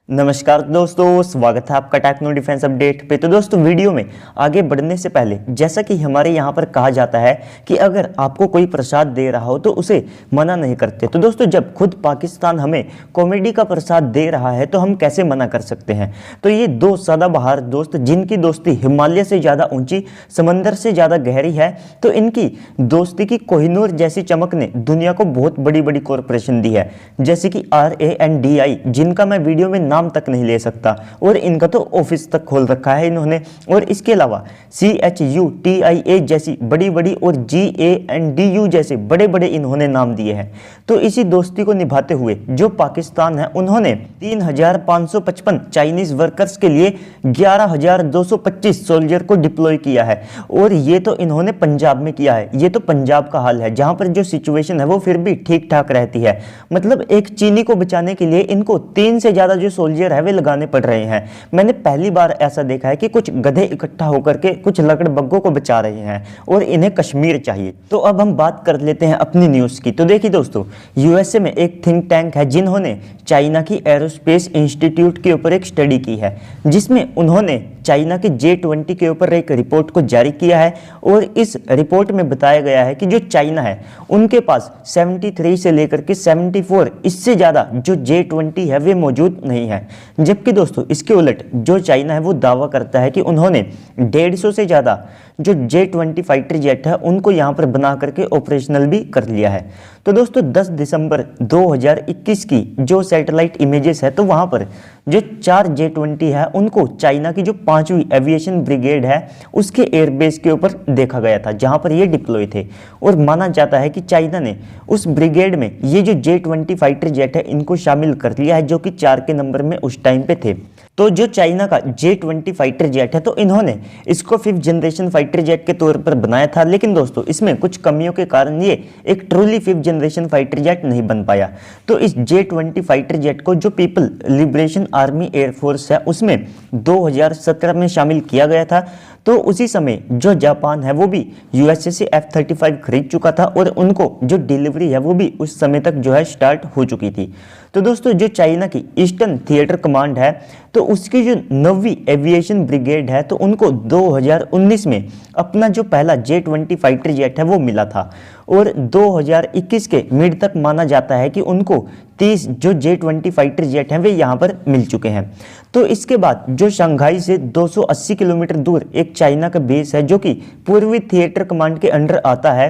नमस्कार दोस्तों, स्वागत है आपका टेक्नो डिफेंस अपडेट पे। तो दोस्तों वीडियो में आगे बढ़ने से पहले जैसा कि हमारे यहाँ पर कहा जाता है कि अगर आपको कोई प्रसाद दे रहा हो तो उसे मना नहीं करते। तो दोस्तों जब खुद पाकिस्तान हमें कॉमेडी का प्रसाद दे रहा है तो हम कैसे मना कर सकते हैं। तो ये दो सदाबहार दोस्त जिनकी दोस्ती हिमालय से ज़्यादा ऊंची, समंदर से ज़्यादा गहरी है, तो इनकी दोस्ती की कोहिनूर जैसी चमक ने दुनिया को बहुत बड़ी बड़ी कॉरपोरेशन दी है, जैसे कि RANDI, जिनका मैं वीडियो में नाम तक नहीं ले सकता और इनका तो ऑफिस तक खोल रखा है इन्होंने। और इसके अलावा CHUTIA जैसी बड़ी बड़ी और GANDU जैसे बड़े बड़े इन्होंने नाम दिए हैं। तो इसी दोस्ती को निभाते हुए जो पाकिस्तान है, उन्होंने 3555 चाइनीज वर्कर्स के लिए 11225 सोल्जर को डिप्लॉय किया है। और ये तो इन्होंने पंजाब में किया है। ये तो पंजाब का हाल है जहां पर जो सिचुएशन है वो फिर भी ठीक ठाक रहती है। मतलब एक चीनी को बचाने के लिए इनको 3 से ज्यादा जो सोल्जर है वे लगाने पड़ रहे हैं। मैंने पहली बार ऐसा देखा है कि कुछ गधे इकट्ठा होकर के कुछ लकड़बग्गों को बचा रहे हैं और इन्हें कश्मीर चाहिए। तो अब हम बात कर लेते हैं अपनी न्यूज़ की। तो देखिए दोस्तों, USA में एक थिंक टैंक है जिन्होंने चाइना की एरोस्पेस इंस्टीट्यूट के ऊपर एक स्टडी की है, जिसमें उन्होंने चाइना के J20 के ऊपर एक रिपोर्ट को जारी किया है। और इस रिपोर्ट में बताया गया है कि जो चाइना है उनके पास 73 से लेकर के 74 इससे ज़्यादा जो J20 है वे मौजूद नहीं है। जबकि दोस्तों इसके उलट जो चाइना है वो दावा करता है कि उन्होंने 150 से ज़्यादा जो J20 फाइटर जेट है उनको यहाँ पर बना करके ऑपरेशनल भी कर लिया है। तो दोस्तों 10 दिसंबर 2021 की जो सैटेलाइट इमेजेस है, तो वहाँ पर जो 4 J20 है उनको चाइना की जो 5वीं एविएशन ब्रिगेड है उसके एयरबेस के ऊपर देखा गया था, जहाँ पर ये डिप्लॉय थे। और माना जाता है कि चाइना ने उस ब्रिगेड में ये जो J20 फाइटर जेट है इनको शामिल कर लिया है, जो कि 4 के नंबर में उस टाइम पे थे। तो जो चाइना का J20 फाइटर जेट है तो इन्होंने इसको 5th जनरेशन फाइटर जेट के तौर पर बनाया था, लेकिन दोस्तों इसमें कुछ कमियों के कारण ये एक truly 5th generation fighter jet नहीं बन पाया। तो इस J20 फाइटर जेट को जो पीपल लिबरेशन आर्मी एयरफोर्स है उसमें 2017 में शामिल किया गया था। तो उसी समय जो जापान है वो भी USA से F-35 खरीद चुका था और उनको जो डिलीवरी है वो भी उस समय तक जो है स्टार्ट हो चुकी थी। तो दोस्तों जो चाइना की ईस्टर्न थिएटर कमांड है तो उसकी जो 9वीं एविएशन ब्रिगेड है तो उनको 2019 में अपना जो पहला J20 फाइटर जेट है वो मिला था। और 2021 के मिड तक माना जाता है कि उनको 30 जो J20 फाइटर जेट हैं वे यहाँ पर मिल चुके हैं। तो इसके बाद जो शंघाई से 280 किलोमीटर दूर एक चाइना का बेस है जो कि पूर्वी थिएटर कमांड के अंडर आता है।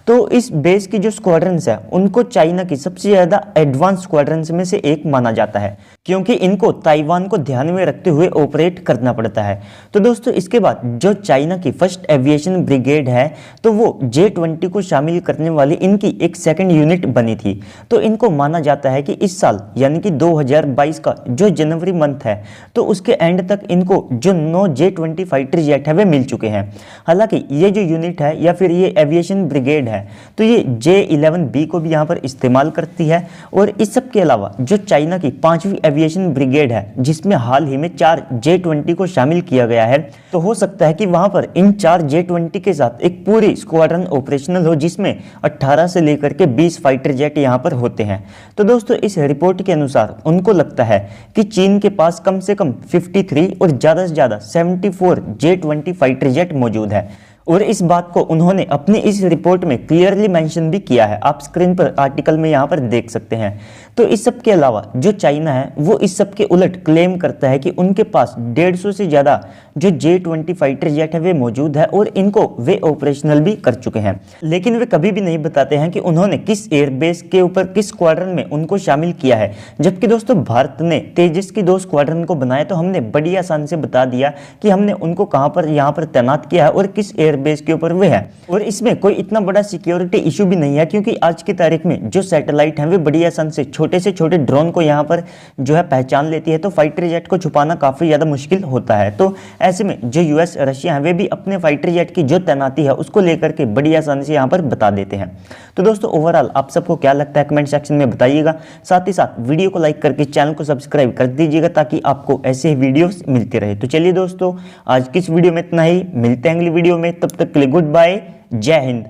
तो इस बेस की जो स्क्वाड्रंस है उनको चाइना की सबसे ज़्यादा एडवांस स्क्वाड्रंस में से एक माना जाता है, क्योंकि इनको ताइवान को ध्यान में रखते हुए ऑपरेट करना पड़ता है। तो दोस्तों इसके बाद जो चाइना की फर्स्ट एविएशन ब्रिगेड है तो वो J20 को शामिल करने वाली इनकी एक सेकंड यूनिट बनी थी। तो इनको माना जाता है कि इस साल यानी कि 2022 का जो जनवरी मंथ है तो उसके एंड तक इनको जो 9 J20 फाइटर जेट है वे मिल चुके हैं। हालांकि ये जो यूनिट है या फिर ये एविएशन ब्रिगेड है तो ये J11B को भी यहाँ पर इस्तेमाल करती है। और इस सब के अलावा जो चाइना की 5वीं एविएशन ब्रिगेड है जिसमें हाल ही में 4 J20 को शामिल किया गया है, तो हो सकता है कि वहां पर इन 4 J20 के साथ एक पूरी स्क्वाड्रन ऑपरेशनल हो जिसमें 18 से लेकर के 20 फाइटर जेट यहाँ पर होते हैं। तो दोस्तों इस रिपोर्ट के अनुसार उनको लगता है कि चीन के पास कम से कम 53 और ज़्यादा से ज़्यादा 74 J20 फाइटर जेट मौजूद है। और इस बात को उन्होंने अपनी इस रिपोर्ट में क्लियरली मेंशन भी किया है, आप स्क्रीन पर आर्टिकल में यहाँ पर देख सकते हैं। तो इस सब के अलावा जो चाइना है वो इस सब के उलट क्लेम करता है कि उनके पास 150 से ज़्यादा जो J20 फाइटर जेट है वे मौजूद है और इनको वे ऑपरेशनल भी कर चुके हैं। लेकिन वे कभी भी नहीं बताते हैं कि उन्होंने किस एयरबेस के ऊपर किस स्क्वाड्रन में उनको शामिल किया है। जबकि दोस्तों भारत ने तेजस की 2 स्क्वाड्रन को बनाया तो हमने बड़ी आसान से बता दिया कि हमने उनको कहाँ पर यहाँ पर तैनात किया है और किस एयरबेस के ऊपर वे है। और इसमें कोई इतना बड़ा सिक्योरिटी इशू भी नहीं है, क्योंकि आज की तारीख में जो सैटेलाइट हैं वे बड़ी आसान से छोटे ड्रोन को यहाँ पर जो है पहचान लेती है। तो फाइटर जेट को छुपाना काफ़ी ज़्यादा मुश्किल होता है। तो ऐसे में जो US रशिया है वे भी अपने फाइटर जेट की जो तैनाती है उसको लेकर के बड़ी आसानी से यहाँ पर बता देते हैं। तो दोस्तों ओवरऑल आप सबको क्या लगता है कमेंट सेक्शन में बताइएगा। साथ ही साथ वीडियो को लाइक करके चैनल को सब्सक्राइब कर दीजिएगा ताकि आपको ऐसे ही वीडियोस मिलते रहे। तो चलिए दोस्तों आज की इस वीडियो में इतना ही, मिलते हैं अगली वीडियो में, तब तक के लिए गुड बाय, जय हिंद।